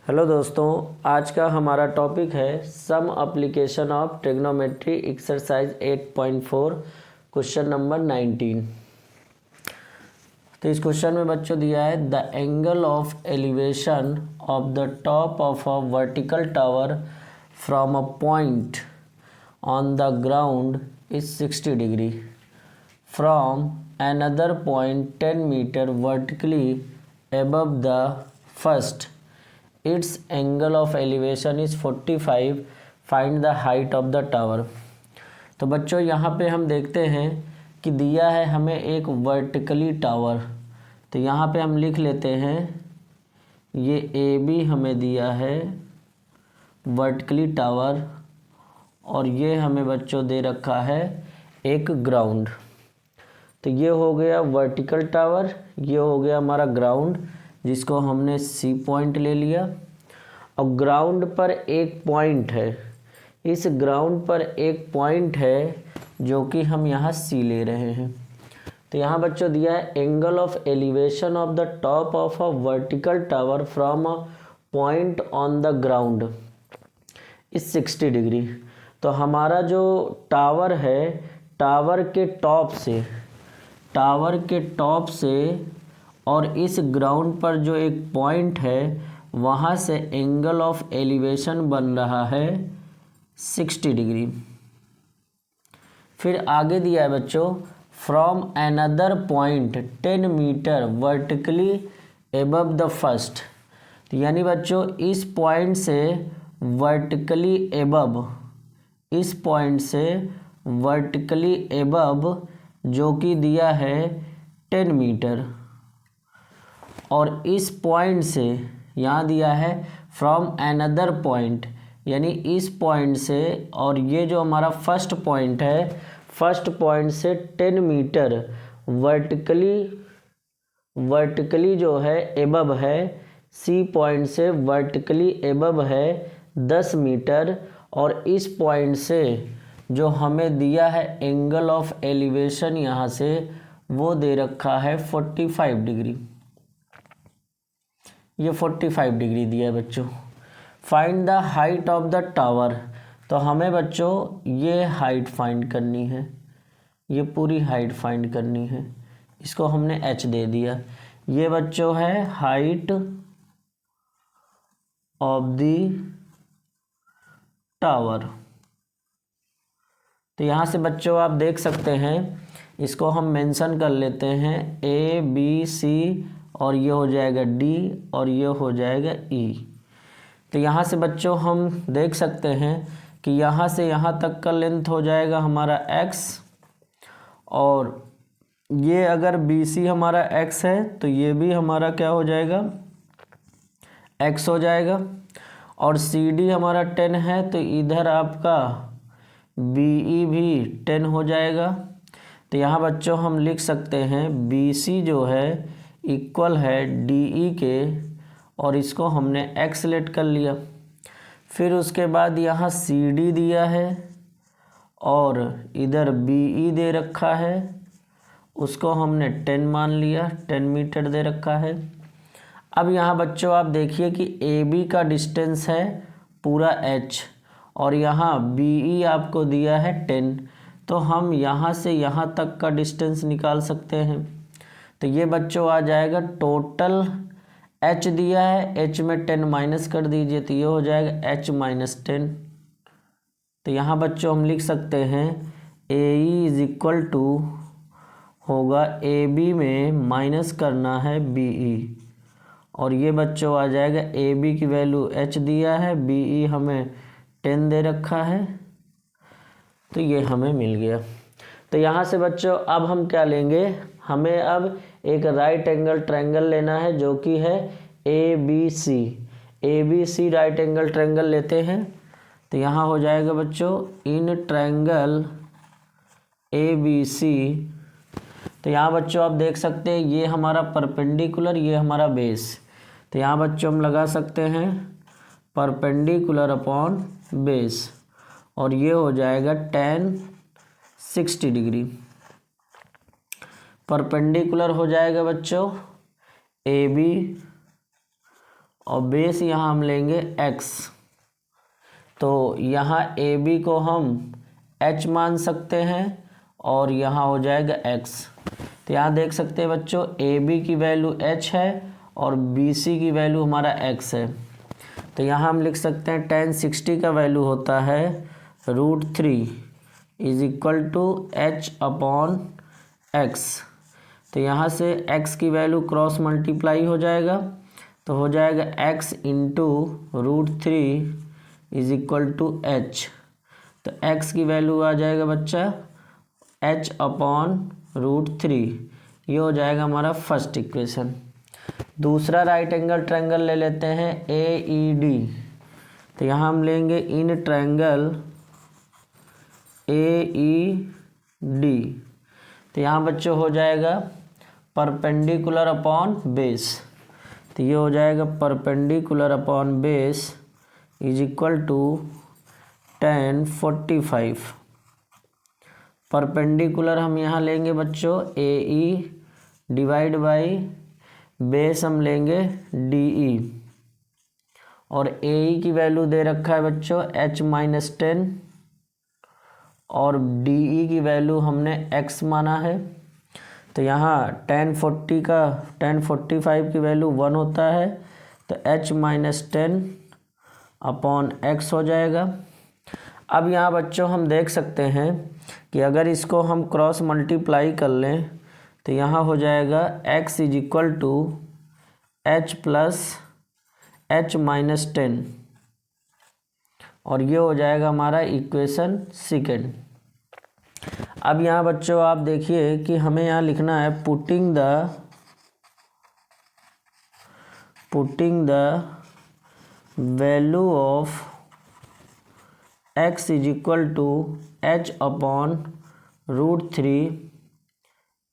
Hello दोस्तों, आज का हमारा टॉपिक है some application of trigonometry exercise 8.4 question number 19। तो इस क्वेश्चन में बच्चों दिया है the angle of elevation of the top of a vertical tower from a point on the ground is 60 degree from another point 10 meter vertically above the first. Its angle of elevation is 45. Find the height of the tower. तो बच्चों यहाँ पे हम देखते हैं कि दिया है हमें एक वर्टिकली टावर। तो यहाँ पे हम लिख लेते हैं ये ए बी हमें दिया है वर्टिकली टावर, और ये हमें बच्चों दे रखा है एक ग्राउंड। तो ये हो गया वर्टिकल टावर, ये हो गया हमारा ग्राउंड जिसको हमने सी पॉइंट ले लिया। और ग्राउंड पर एक पॉइंट है, इस ग्राउंड पर एक पॉइंट है जो कि हम यहाँ सी ले रहे हैं। तो यहाँ बच्चों दिया है angle of elevation of the top of a vertical tower from a point on the ground इस 60 डिग्री। तो हमारा जो टावर है, टावर के टॉप से और इस ग्राउंड पर जो एक पॉइंट है वहाँ से एंगल ऑफ एलिवेशन बन रहा है 60 डिग्री। फिर आगे दिया है बच्चों from another point 10 metre vertically above the first. तो यानी बच्चों इस पॉइंट से वर्टिकली एबव जो कि दिया है 10 मीटर, और इस पॉइंट से यहाँ दिया है फ्रॉम अनदर पॉइंट, यानी इस पॉइंट से, और ये जो हमारा फर्स्ट पॉइंट है, फर्स्ट पॉइंट से 10 मीटर वर्टिकली जो है एबव है, सी पॉइंट से वर्टिकली एबव है 10 मीटर, और इस पॉइंट से जो हमें दिया है एंगल ऑफ एलिवेशन यहाँ से वो दे रखा है 45 डिग्री। ये 45 डिग्री दिया है बच्चों। Find the height of the tower. तो हमें बच्चों ये हाइट फाइंड करनी है, ये पूरी हाइट फाइंड करनी है। इसको हमने h दे दिया। ये बच्चों है हाइट ऑफ द टावर। तो यहाँ से बच्चों आप देख सकते हैं, इसको हम मेंशन कर लेते हैं ए बी सी, और ये हो जाएगा डी, और ये हो जाएगा ई। तो यहाँ से बच्चों हम देख सकते हैं कि यहाँ से यहाँ तक का लेंथ हो जाएगा हमारा x, और ये अगर बी सी हमारा x है तो ये भी हमारा क्या हो जाएगा x हो जाएगा, और सी डी हमारा 10 है तो इधर आपका बी ई भी 10 हो जाएगा। तो यहाँ बच्चों हम लिख सकते हैं बी सी जो है इक्वल है डी ई के, और इसको हमने x लेट कर लिया। फिर उसके बाद यहाँ सी डी दिया है और इधर बी ई दे रखा है, उसको हमने 10 मान लिया, 10 मीटर दे रखा है। अब यहाँ बच्चों आप देखिए कि ए बी का डिस्टेंस है पूरा h, और यहाँ बी ई आपको दिया है 10, तो हम यहाँ से यहाँ तक का डिस्टेंस निकाल सकते हैं। तो ये बच्चों आ जाएगा टोटल h दिया है, h में 10 माइनस कर दीजिए तो ये हो जाएगा h माइनस 10। तो यहाँ बच्चों हम लिख सकते हैं ए ई इज इक्वल टू होगा ए बी में माइनस करना है बी ई, और ये बच्चों आ जाएगा ए बी की वैल्यू h दिया है, बी ई हमें 10 दे रखा है, तो ये हमें मिल गया। तो यहाँ से बच्चों अब हम क्या लेंगे, हमें अब एक राइट एंगल ट्रायंगल लेना है जो कि है A B C right angle triangle लेते हैं। तो यहाँ हो जाएगा बच्चों इन ट्रायंगल ए बी सी। तो यहाँ बच्चों आप देख सकते हैं ये हमारा परपेंडिकुलर, ये हमारा बेस। तो यहाँ बच्चों हम लगा सकते हैं परपेंडिकुलर अपॉन बेस, और ये हो जाएगा tan 60 डिग्री। परपेंडिकुलर हो जाएगा बच्चों ए बी और बेस यहाँ हम लेंगे x। तो यहाँ ए बी को हम h मान सकते हैं और यहाँ हो जाएगा x। तो यहाँ देख सकते हैं बच्चों, ए बी की वैल्यू h है और बी सी की वैल्यू हमारा x है। तो यहाँ हम लिख सकते हैं tan 60 का वैल्यू होता है √3 is equal to h upon x। तो यहाँ से x की वैल्यू क्रॉस मल्टीप्लाई हो जाएगा, तो हो जाएगा x into √3 is equal to h। तो x की वैल्यू आ जाएगा बच्चा h अपॉन √3। ये हो जाएगा हमारा फर्स्ट इक्वेशन। दूसरा राइट एंगल ट्रायंगल ले लेते हैं AED। तो यहाँ हम लेंगे इन ट्रायंगल AED। तो यहाँ बच्चों हो जाएगा परपेंडिकुलर अपॉन बेस। तो ये हो जाएगा perpendicular upon base is equal to tan 45। Perpendicular हम यहाँ लेंगे बच्चों AE डिवाइड बाई बेस हम लेंगे DE, और AE की वैल्यू दे रखा है बच्चों h-10 और DE की वैल्यू हमने x माना है। तो यहाँ tan 45 की वैल्यू 1 होता है, तो h-10 अपॉन x हो जाएगा। अब यहाँ बच्चों हम देख सकते हैं कि अगर इसको हम क्रॉस मल्टीप्लाई कर लें तो यहाँ हो जाएगा x is equal to h plus h-10, और ये हो जाएगा हमारा इक्वेशन सेकेंड। अब यहाँ बच्चों आप देखिए कि हमें यहाँ लिखना है putting the value of x is equal to h upon √3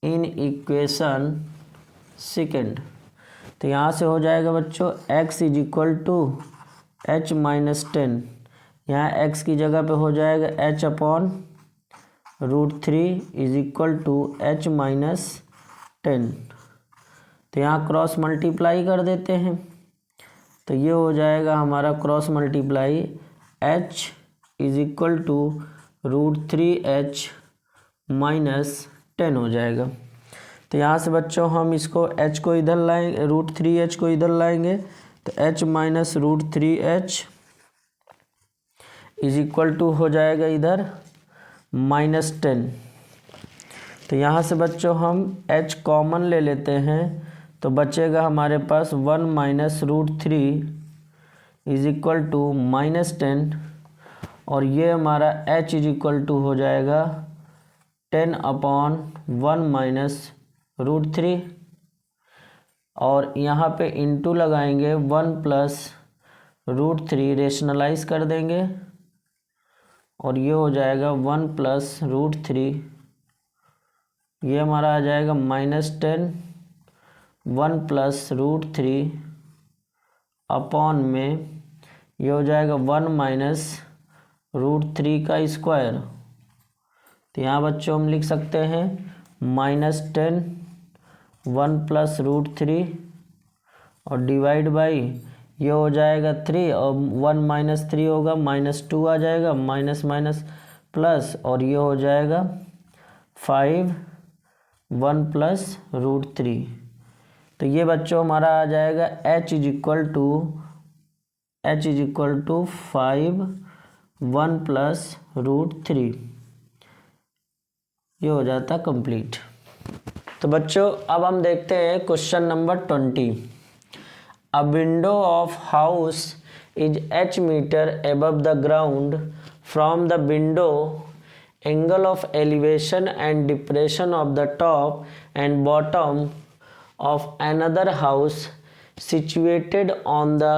in equation second. तो यहाँ से हो जाएगा बच्चों x is equal to h-10, यहाँ x की जगह पे हो जाएगा h upon √3 is equal to h-10। तो यहाँ क्रॉस मल्टीप्लाई कर देते हैं, तो ये हो जाएगा हमारा cross multiply h is equal to √3h-10 हो जाएगा। तो यहाँ से बच्चों हम इसको h को इधर लाएंगे, √3h को इधर लाएंगे, तो h minus √3h is equal to हो जाएगा इधर -10। तो यहाँ से बच्चों हम h कॉमन ले लेते हैं, तो बचेगा हमारे पास 1 माइनस √3 इज इक्वल टू -10, और ये हमारा h इज इक्वल टू हो जाएगा 10 अपॉन 1 माइनस √3, और यहाँ पे इंटू लगाएंगे 1 प्लस √3 रेशनलाइज कर देंगे, और ये हो जाएगा 1 प्लस √3, ये हमारा आ जाएगा -10, 1 प्लस √3 अपॉन में ये हो जाएगा 1 माइनस √3 का स्क्वायर। तो यहाँ बच्चों हम लिख सकते हैं -10 1 प्लस √3 और डिवाइड बाई ये हो जाएगा 3, और 1 माइनस 3 होगा -2 आ जाएगा, माइनस माइनस प्लस, और ये हो जाएगा 5 1 प्लस √3। तो ये बच्चों हमारा आ जाएगा h is equal to 5 1 plus √3। ये हो जाता कंप्लीट। तो बच्चों अब हम देखते हैं question number 20। A window of house is h metre above the ground. From the window angle of elevation and depression of the top and bottom of another house situated on the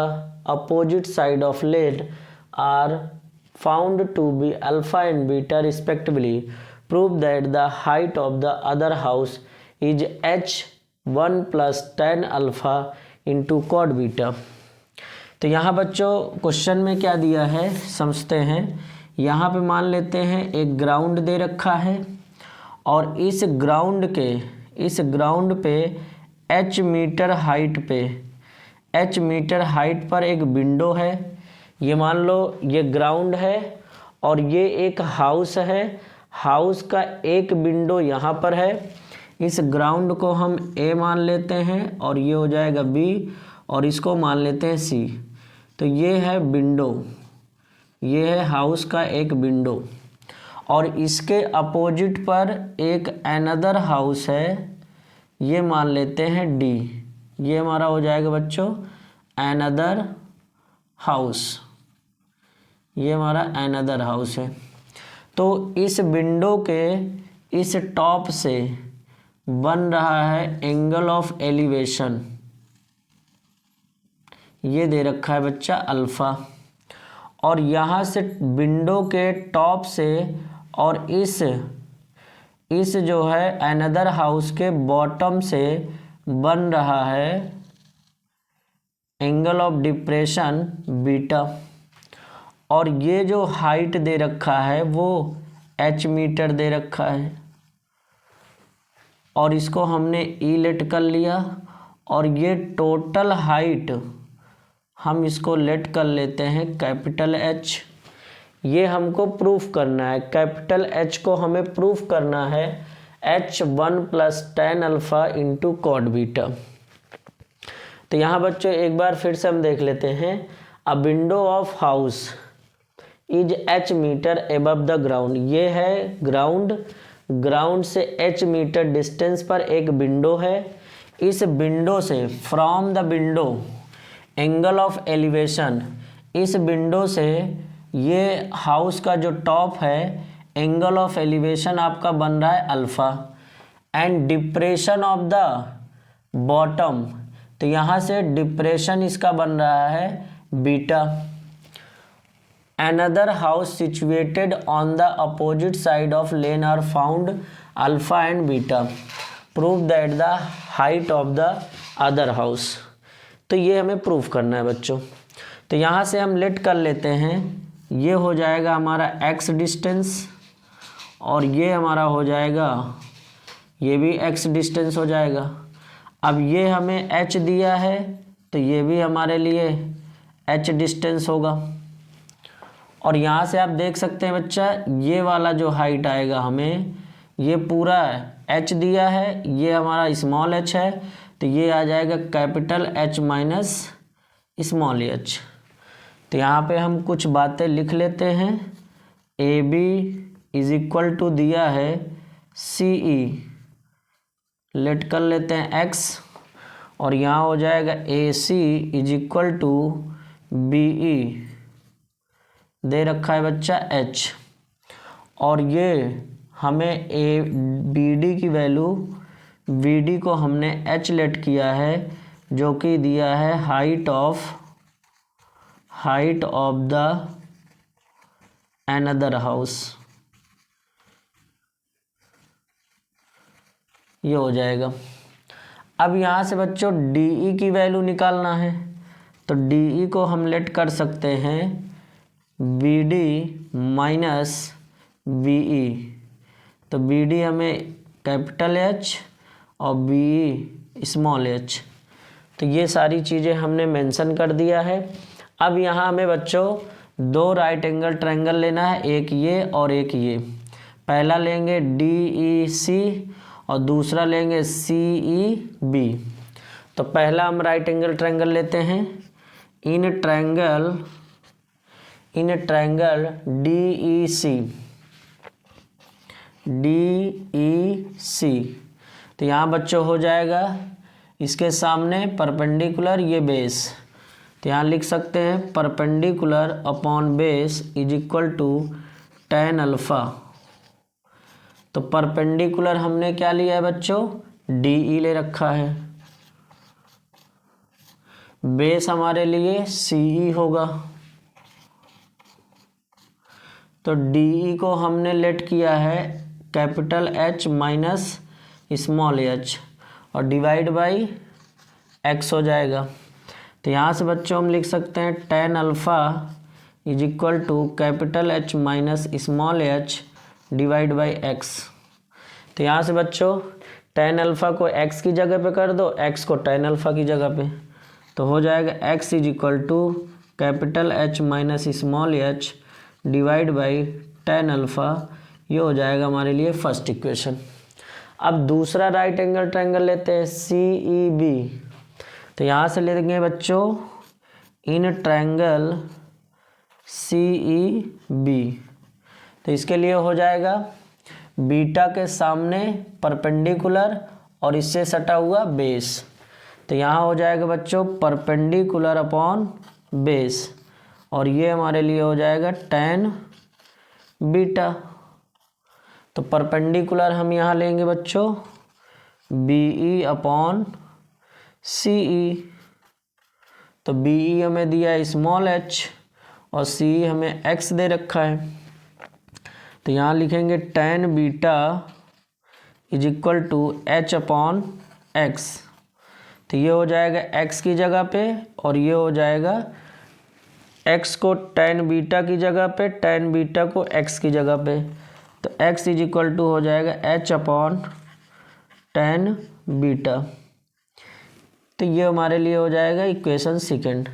opposite side of lane are found to be alpha and beta respectively. Prove that the height of the other house is h1 plus tan alpha into cot beta. तो यहाँ बच्चों question में क्या दिया है समझते हैं। यहाँ पे मान लेते हैं एक ग्राउंड दे रखा है, और इस ग्राउंड पे h मीटर हाइट पे h मीटर हाइट पर एक विंडो है। ये मान लो ये ग्राउंड है और ये एक हाउस है। हाउस का एक विंडो यहाँ पर है। इस ग्राउंड को हम A मान लेते हैं और ये हो जाएगा B और इसको मान लेते हैं C। तो ये है विंडो, ये है हाउस का एक विंडो और इसके अपोजिट पर एक अनदर हाउस है, ये मान लेते हैं D। ये हमारा हो जाएगा बच्चों अनदर हाउस, ये हमारा अनदर हाउस है। तो इस विंडो के इस टॉप से बन रहा है एंगल ऑफ एलिवेशन, ये दे रखा है बच्चा अल्फ़ा। और यहाँ से विंडो के टॉप से और इस जो है अनदर हाउस के बॉटम से बन रहा है एंगल ऑफ डिप्रेशन बीटा। और ये जो हाइट दे रखा है वो h मीटर दे रखा है और इसको हमने E लेट कर लिया। और ये टोटल हाइट हम इसको लेट कर लेते हैं कैपिटल H। ये हमको प्रूफ करना है, कैपिटल H को हमें प्रूफ करना है H1 + tan alpha into cot beta. तो यहाँ बच्चों एक बार फिर से हम देख लेते हैं। A window of house is h metre above the ground. ये है ग्राउंड से h मीटर डिस्टेंस पर एक विंडो है। इस विंडो से from the window angle of elevation, इस विंडो से ये हाउस का जो टॉप है एंगल ऑफ एलिवेशन आपका बन रहा है alpha and depression of the bottom, तो यहाँ से डिप्रेशन इसका बन रहा है beta. Another house situated on the opposite side of lane are found alpha and beta. Prove that the height of the other house. तो ये हमें प्रूफ करना है बच्चों। तो यहाँ से हम लेट कर लेते हैं, ये हो जाएगा हमारा x डिस्टेंस और ये हमारा हो जाएगा, ये भी x डिस्टेंस हो जाएगा। अब ये हमें h दिया है तो ये भी हमारे लिए h डिस्टेंस होगा। और यहाँ से आप देख सकते हैं बच्चा, ये वाला जो हाइट आएगा हमें, ये पूरा h दिया है, ये हमारा स्मॉल h है, तो ये आ जाएगा capital H minus small h। तो यहाँ पे हम कुछ बातें लिख लेते हैं। AB इज इक्वल टू दिया है CE, लेट कर लेते हैं x और यहाँ हो जाएगा AC is equal to BE, दे रखा है बच्चा h। और ये हमें BD की वैल्यू, BD को हमने h लेट किया है जो कि दिया है height of the another house, ये हो जाएगा। अब यहाँ से बच्चों DE की वैल्यू निकालना है, तो DE को हम लेट कर सकते हैं BD माइनस BE। तो BD हमें कैपिटल H और BE स्मॉल h। तो ये सारी चीज़ें हमने मेंशन कर दिया है। अब यहाँ हमें बच्चों दो राइट एंगल ट्रायंगल लेना है, एक ये और एक ये। पहला लेंगे DEC और दूसरा लेंगे CEB। तो पहला हम राइट एंगल ट्रायंगल लेते हैं। इन ट्रायंगल DEC, तो यहाँ बच्चों हो जाएगा इसके सामने परपेंडिकुलर, ये बेस, तो यहाँ लिख सकते हैं perpendicular upon base is equal to tan alpha. तो परपेंडिकुलर हमने क्या लिया है बच्चों, DE ले रखा है, बेस हमारे लिए CE होगा। तो DE को हमने लेट किया है capital H minus small h और डिवाइड बाई x हो जाएगा। तो यहाँ से बच्चों हम लिख सकते हैं tan alpha is equal to capital H minus small h divide by x। तो यहाँ से बच्चों tan अल्फ़ा को x की जगह पे कर दो, x को tan अल्फ़ा की जगह पे, तो हो जाएगा x is equal to capital H minus small h divide by tan alpha. ये हो जाएगा हमारे लिए फर्स्ट इक्वेशन। अब दूसरा राइट एंगल ट्रायंगल लेते हैं CEB। तो यहाँ से लेंगे बच्चों इन ट्रायंगल CEB। तो इसके लिए हो जाएगा बीटा के सामने परपेंडिकुलर और इससे सटा हुआ बेस। तो यहाँ हो जाएगा बच्चों परपेंडिकुलर अपॉन बेस और ये हमारे लिए हो जाएगा tan बीटा। तो परपेंडिकुलर हम यहाँ लेंगे बच्चों BE अपॉन CE। तो BE हमें दिया है स्मॉल h और CE हमें x दे रखा है। तो यहाँ लिखेंगे tan beta is equal to h upon x। तो ये हो जाएगा x की जगह पे और ये हो जाएगा x को tan बीटा की जगह पे, tan बीटा को x की जगह पे। तो x इज इक्वल टू हो जाएगा h अपॉन tan बीटा। तो ये हमारे लिए हो जाएगा इक्वेशन सेकंड।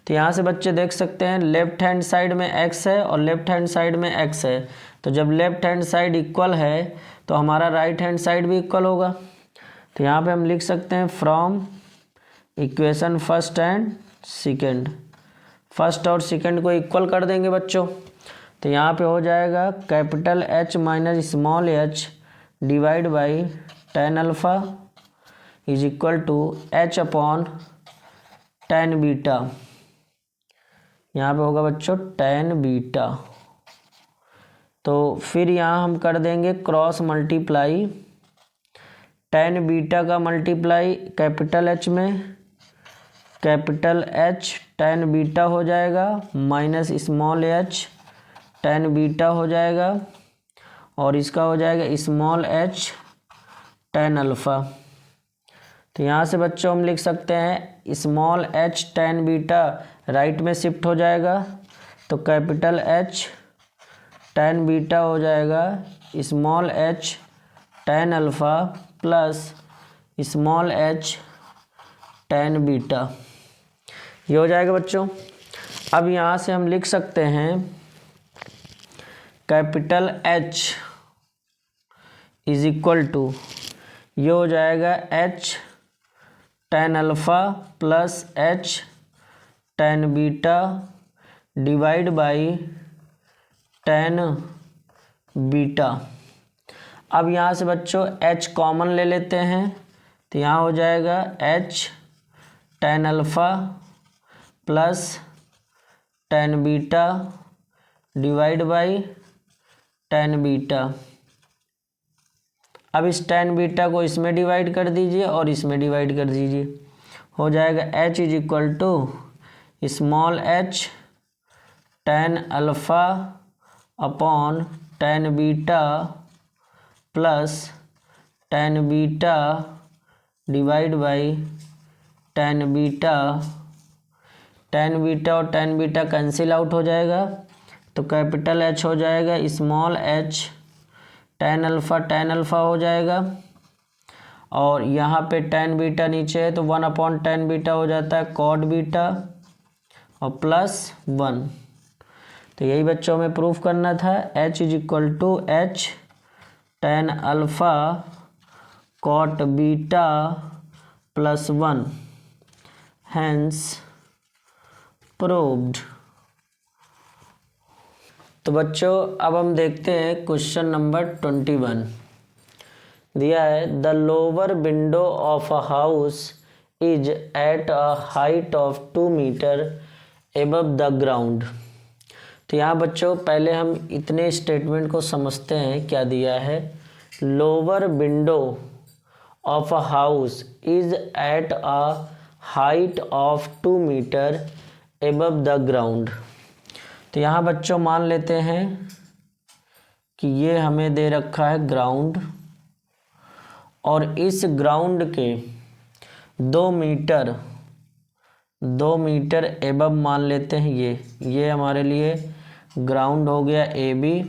तो यहाँ से बच्चे देख सकते हैं लेफ्ट हैंड साइड में x है और लेफ्ट हैंड साइड में x है। तो जब लेफ्ट हैंड साइड इक्वल है तो हमारा राइट हैंड साइड भी इक्वल होगा। तो यहाँ पे हम लिख सकते हैं from equation first and second. First और सेकंड को इक्वल कर देंगे बच्चों। तो यहाँ पे हो जाएगा capital H minus small h divide by tan alpha is equal to h upon tan beta. यहाँ पे होगा बच्चों tan बीटा। तो फिर यहाँ हम कर देंगे क्रॉस मल्टीप्लाई tan बीटा का मल्टीप्लाई कैपिटल H में, कैपिटल H tan बीटा हो जाएगा minus small h tan beta हो जाएगा और इसका हो जाएगा स्मॉल h tan अल्फ़ा। तो यहाँ से बच्चों हम लिख सकते हैं small h tan beta right में शिफ्ट हो जाएगा। तो कैपिटल H tan बीटा हो जाएगा small h tan alpha plus small h tan beta. ये हो जाएगा बच्चों। अब यहाँ से हम लिख सकते हैं capital H is equal to ये हो जाएगा h tan alpha plus h tan beta divide by tan beta. अब यहाँ से बच्चों h कॉमन ले लेते हैं। तो यहाँ हो जाएगा h tan alpha plus tan beta divide by tan beta. अब इस tan बीटा को इसमें डिवाइड कर दीजिए और इसमें डिवाइड कर दीजिए। हो जाएगा h is equal to small h tan alpha upon tan beta plus tan beta divide by tan beta. tan beta और tan बीटा कैंसिल आउट हो जाएगा। तो कैपिटल H हो जाएगा स्मॉल h tan अल्फ़ा हो जाएगा और यहाँ पे tan बीटा नीचे है तो 1 अपॉन tan बीटा हो जाता है cot बीटा और प्लस 1। तो यही बच्चों में प्रूफ करना था h is equal to h tan alpha cot beta plus 1 hence proved. तो बच्चों अब हम देखते हैं क्वेश्चन नंबर 21। दिया है the lower window of a house is at a height of 2 metre above the ground. तो यहाँ बच्चों पहले हम इतने स्टेटमेंट को समझते हैं। क्या दिया है lower window of a house is at a height of 2 metre above the ground. तो यहाँ बच्चों मान लेते हैं कि ये हमें दे रखा है ग्राउंड और इस ग्राउंड के 2 मीटर एबव मान लेते हैं। ये हमारे लिए ग्राउंड हो गया AB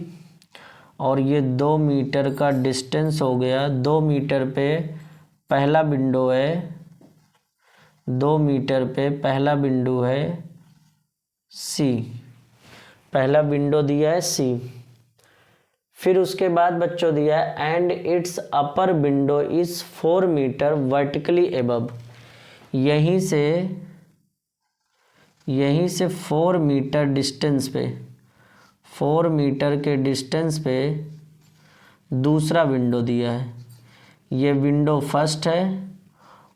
और ये 2 मीटर का डिस्टेंस हो गया। 2 मीटर पे पहला विंडो है, 2 मीटर पे पहला बिंदु है सी, पहला विंडो दिया है सी। फिर उसके बाद बच्चों दिया है and its upper window is 4 metre vertically above, यहीं से 4 मीटर डिस्टेंस पे, 4 मीटर के डिस्टेंस पे दूसरा विंडो दिया है। ये विंडो फर्स्ट है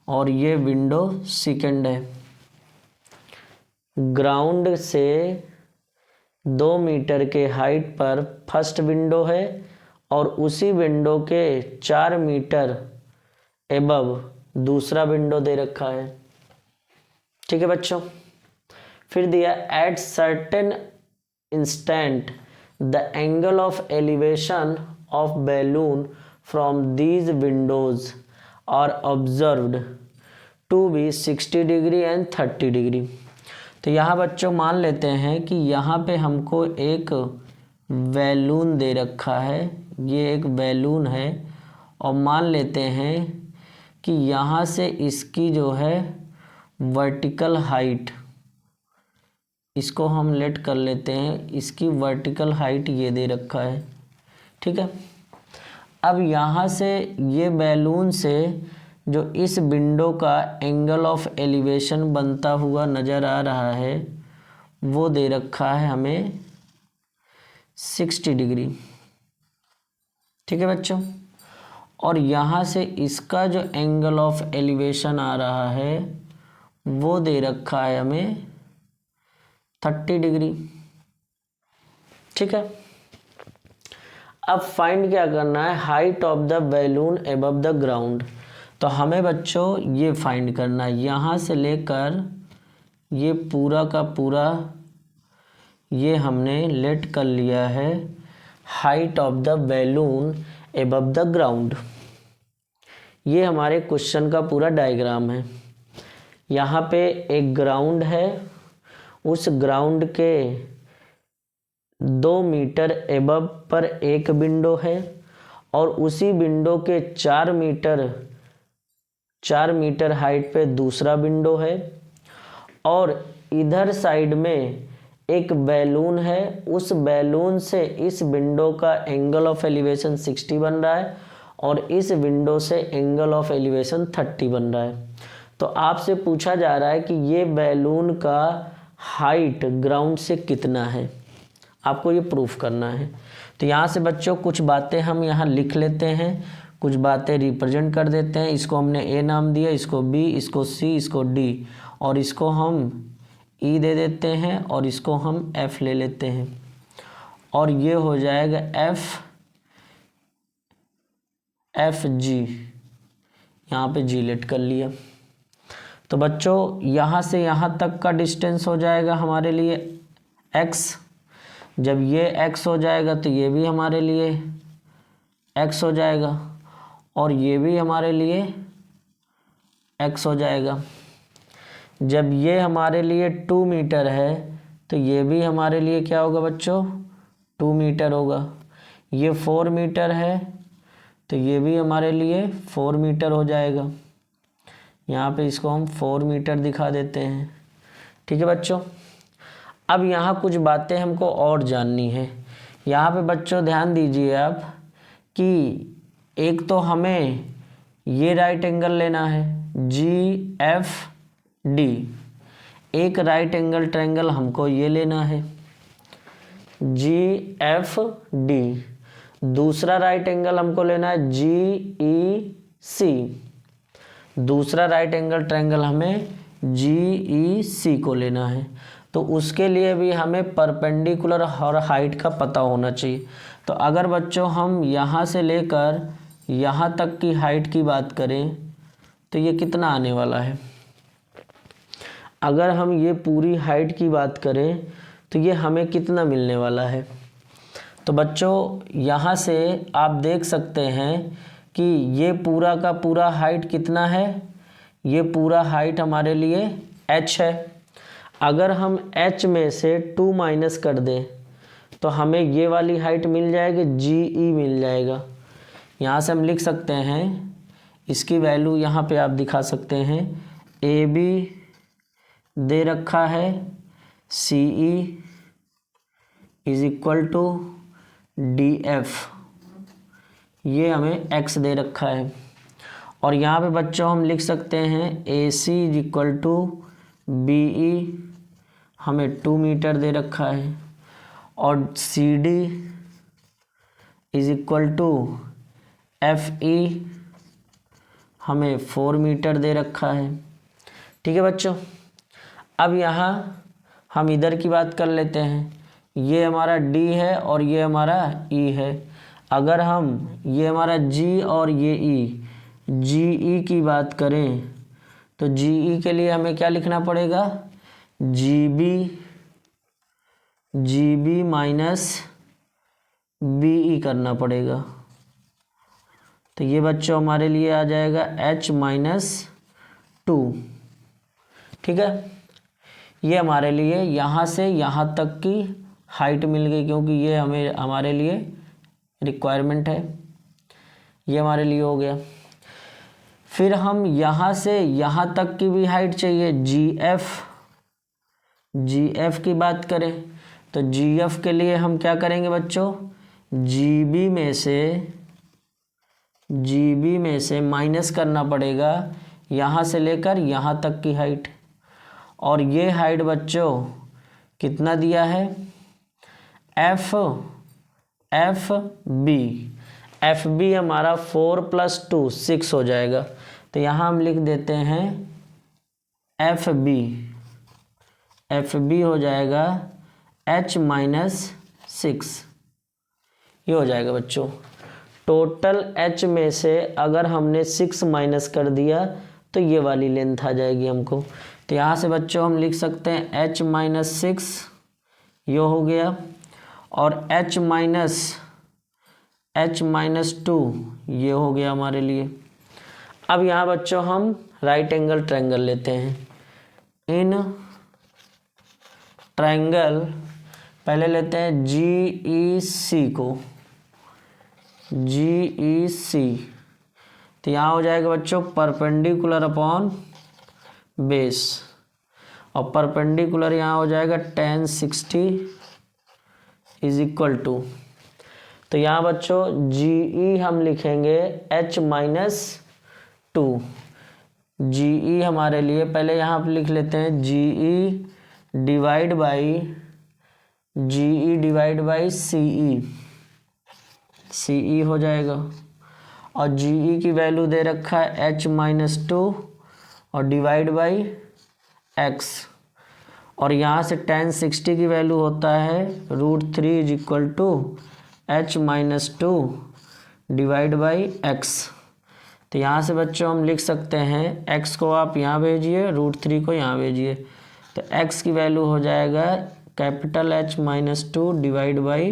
और ये विंडो सेकंड है। ग्राउंड से 2 मीटर के हाइट पर फर्स्ट विंडो है और उसी विंडो के 4 मीटर एबव दूसरा विंडो दे रखा है। ठीक है बच्चों। फिर दिया at certain instant the angle of elevation of balloon from these windows are observed to be 60 degree and 30 degree. तो यहाँ बच्चों मान लेते हैं कि यहाँ पे हमको एक बैलून दे रखा है, ये एक बैलून है, और मान लेते हैं कि यहाँ से इसकी जो है वर्टिकल हाइट, इसको हम लेट कर लेते हैं, इसकी वर्टिकल हाइट ये दे रखा है। ठीक है। अब यहाँ से ये बैलून से जो इस विंडो का एंगल ऑफ एलिवेशन बनता हुआ नज़र आ रहा है वो दे रखा है हमें 60 डिग्री। ठीक है बच्चों। और यहाँ से इसका जो एंगल ऑफ एलिवेशन आ रहा है वो दे रखा है हमें 30 डिग्री। ठीक है। अब फाइंड क्या करना है, height of the balloon above the ground. तो हमें बच्चों ये फाइंड करना है, यहाँ से लेकर ये पूरा का पूरा ये हमने लेट कर लिया है height of the balloon above the ground. ये हमारे क्वेश्चन का पूरा डायग्राम है। यहाँ पे एक ग्राउंड है, उस ग्राउंड के 2 मीटर एबव पर एक विंडो है और उसी विंडो के 4 मीटर हाइट पे दूसरा विंडो है और इधर साइड में एक बैलून है। उस बैलून से इस विंडो का एंगल ऑफ एलिवेशन 60 बन रहा है और इस विंडो से एंगल ऑफ एलिवेशन 30 बन रहा है। तो आपसे पूछा जा रहा है कि ये बैलून का हाइट ग्राउंड से कितना है, आपको ये प्रूफ करना है। तो यहाँ से बच्चों कुछ बातें हम यहाँ लिख लेते हैं, कुछ बातें रिप्रेजेंट कर देते हैं। इसको हमने ए नाम दिया, इसको बी, इसको सी, इसको डी, और इसको हम ई दे देते हैं और इसको हम एफ ले लेते हैं और ये हो जाएगा एफ जी, यहाँ पे जी लेट कर लिया। तो बच्चों यहाँ से यहाँ तक का डिस्टेंस हो जाएगा हमारे लिए x। जब ये x हो जाएगा तो ये भी हमारे लिए x हो जाएगा और ये भी हमारे लिए x हो जाएगा। जब ये हमारे लिए 2 मीटर है तो ये भी हमारे लिए क्या होगा बच्चों, 2 मीटर होगा। ये 4 मीटर है तो ये भी हमारे लिए 4 मीटर हो जाएगा। यहाँ पे इसको हम 4 मीटर दिखा देते हैं। ठीक है बच्चों। अब यहाँ कुछ बातें हमको और जाननी है। यहाँ पे बच्चों ध्यान दीजिए आप कि एक तो हमें ये राइट एंगल लेना है GFD, एक राइट एंगल ट्रायंगल हमको ये लेना है GFD, दूसरा राइट एंगल हमको लेना है GEC, दूसरा राइट एंगल ट्रायंगल हमें GEC को लेना है। तो उसके लिए भी हमें परपेंडिकुलर और हाइट का पता होना चाहिए। तो अगर बच्चों हम यहाँ से लेकर यहाँ तक की हाइट की बात करें तो ये कितना आने वाला है, अगर हम ये पूरी हाइट की बात करें तो ये हमें कितना मिलने वाला है। तो बच्चों यहाँ से आप देख सकते हैं कि ये पूरा का पूरा हाइट कितना है, ये पूरा हाइट हमारे लिए h है। अगर हम h में से 2 माइनस कर दें तो हमें ये वाली हाइट मिल जाएगी, GE मिल जाएगा। यहाँ से हम लिख सकते हैं, इसकी वैल्यू यहाँ पे आप दिखा सकते हैं ए बी दे रखा है, C E is equal to D F, ये हमें एक्स दे रखा है। और यहाँ पे बच्चों हम लिख सकते हैं A C is equal to B E, हमें 2 मीटर दे रखा है, और C D is equal to F E, हमें 4 मीटर दे रखा है। ठीक है बच्चों, अब यहाँ हम इधर की बात कर लेते हैं। ये हमारा D है और ये हमारा E है। अगर हम ये हमारा G और ये E, GE की बात करें तो GE के लिए हमें क्या लिखना पड़ेगा, GB माइनस BE करना पड़ेगा। तो ये बच्चों हमारे लिए आ जाएगा H माइनस 2। ठीक है, ये हमारे लिए यहाँ से यहाँ तक की हाइट मिल गई, क्योंकि ये हमारे लिए रिक्वायरमेंट है। ये हमारे लिए हो गया। फिर हम यहाँ से यहाँ तक की भी हाइट चाहिए, GF की बात करें तो GF के लिए हम क्या करेंगे बच्चों, GB में से माइनस करना पड़ेगा यहाँ से लेकर यहाँ तक की हाइट। और ये हाइट बच्चों कितना दिया है, एफ बी हमारा 4 + 2 6 हो जाएगा। तो यहाँ हम लिख देते हैं एफ बी हो जाएगा H माइनस 6, ये हो जाएगा बच्चों। टोटल H में से अगर हमने 6 माइनस कर दिया तो ये वाली लेंथ आ जाएगी हमको। तो यहाँ से बच्चों हम लिख सकते हैं H माइनस 6, ये हो गया, और H माइनस 2 ये हो गया हमारे लिए। अब यहाँ बच्चों हम राइट एंगल ट्रायंगल लेते हैं। इन ट्रायंगल पहले लेते हैं GEC को, GEC, तो यहाँ हो जाएगा बच्चों परपेंडिकुलर अपॉन बेस, और परपेंडिकुलर यहाँ हो जाएगा tan 60 इज इक्वल टू, तो यहाँ बच्चों GE हम लिखेंगे H माइनस 2। GE हमारे लिए पहले यहाँ पर लिख लेते हैं GE डिवाइड बाई CE हो जाएगा, और GE की वैल्यू दे रखा है H माइनस 2 और डिवाइड बाई x, और यहाँ से tan 60 की वैल्यू होता है √3 is equal to H minus 2 divide by x। तो यहाँ से बच्चों हम लिख सकते हैं x को आप यहाँ भेजिए, √3 को यहाँ भेजिए, तो x की वैल्यू हो जाएगा capital H minus 2 divide by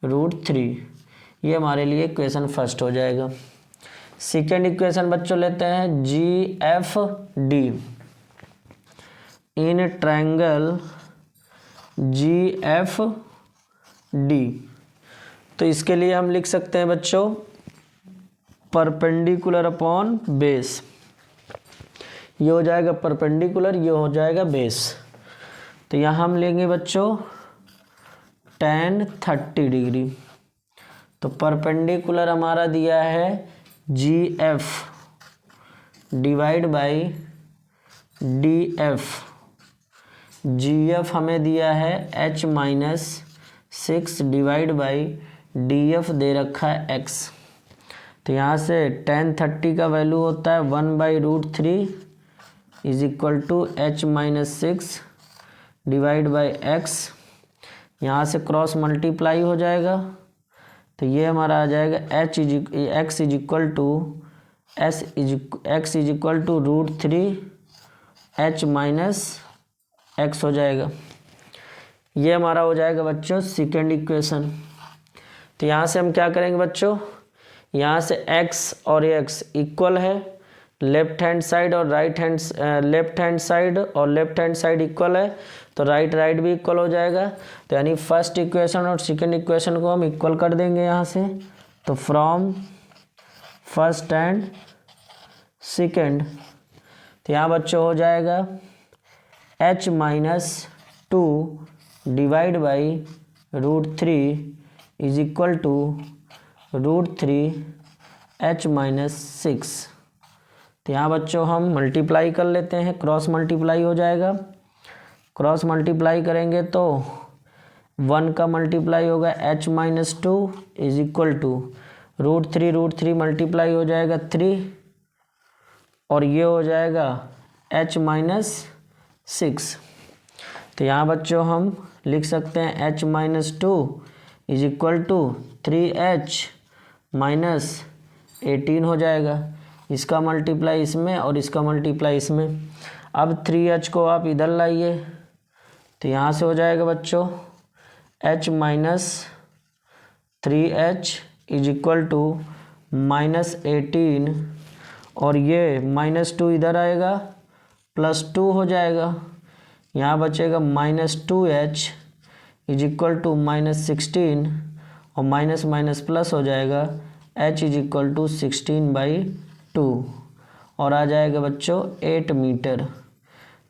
√3। ये हमारे लिए इक्वेशन फर्स्ट हो जाएगा। सेकेंड इक्वेशन बच्चों लेते हैं GFD। इन ट्रायंगल GFD, तो इसके लिए हम लिख सकते हैं बच्चों परपेंडिकुलर अपॉन बेस, ये हो जाएगा परपेंडिकुलर, ये हो जाएगा बेस। तो यहाँ हम लेंगे बच्चों tan 30 डिग्री, तो परपेंडिकुलर हमारा दिया है GF divide by DF, GF हमें दिया है H minus 6 divide by DF दे रखा है x। तो यहाँ से tan 30 का वैल्यू होता है 1/√3 is equal to H minus 6 divide by x, यहाँ से क्रॉस मल्टीप्लाई हो जाएगा, तो ये हमारा आ जाएगा x is equal to √3 H minus x हो जाएगा। ये हमारा हो जाएगा बच्चों सेकेंड इक्वेशन। तो यहाँ से हम क्या करेंगे बच्चों, यहाँ से x और x इक्वल है, लेफ्ट हैंड साइड और लेफ्ट हैंड साइड इक्वल है, तो राइट भी इक्वल हो जाएगा। तो यानी फर्स्ट इक्वेशन और सेकंड इक्वेशन को हम इक्वल कर देंगे यहाँ से। तो फ्रॉम फर्स्ट एंड सेकंड, तो यहाँ बच्चों हो जाएगा h-2 divide by √3 is equal to √3h-6। तो यहाँ बच्चों हम मल्टीप्लाई कर लेते हैं, क्रॉस मल्टीप्लाई हो जाएगा। क्रॉस मल्टीप्लाई करेंगे तो 1 का मल्टीप्लाई होगा h-2 is equal to √3 multiply हो जाएगा 3 और ये हो जाएगा h-6। तो यहाँ बच्चों हम लिख सकते हैं h-2 is equal to 3h-18 हो जाएगा। इसका मल्टीप्लाई इसमें और इसका मल्टीप्लाई इसमें। अब 3h को आप इधर लाइए तो यहाँ से हो जाएगा बच्चों h-3h इज इक्वल टू -18 और ये -2 इधर आएगा +2 हो जाएगा। यहाँ बचेगा -2h इज इक्वल टू -16 और माइनस माइनस प्लस हो जाएगा h इज इक्वल टू 16/2 और आ जाएगा बच्चों 8 मीटर।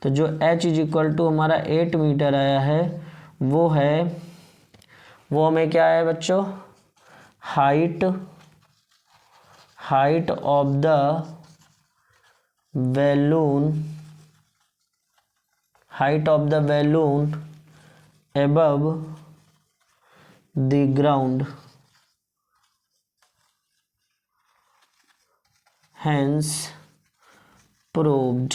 तो जो h इज इक्वल टू हमारा 8 मीटर आया है वो हमें क्या है बच्चों, height of the balloon above the ground, hence proved।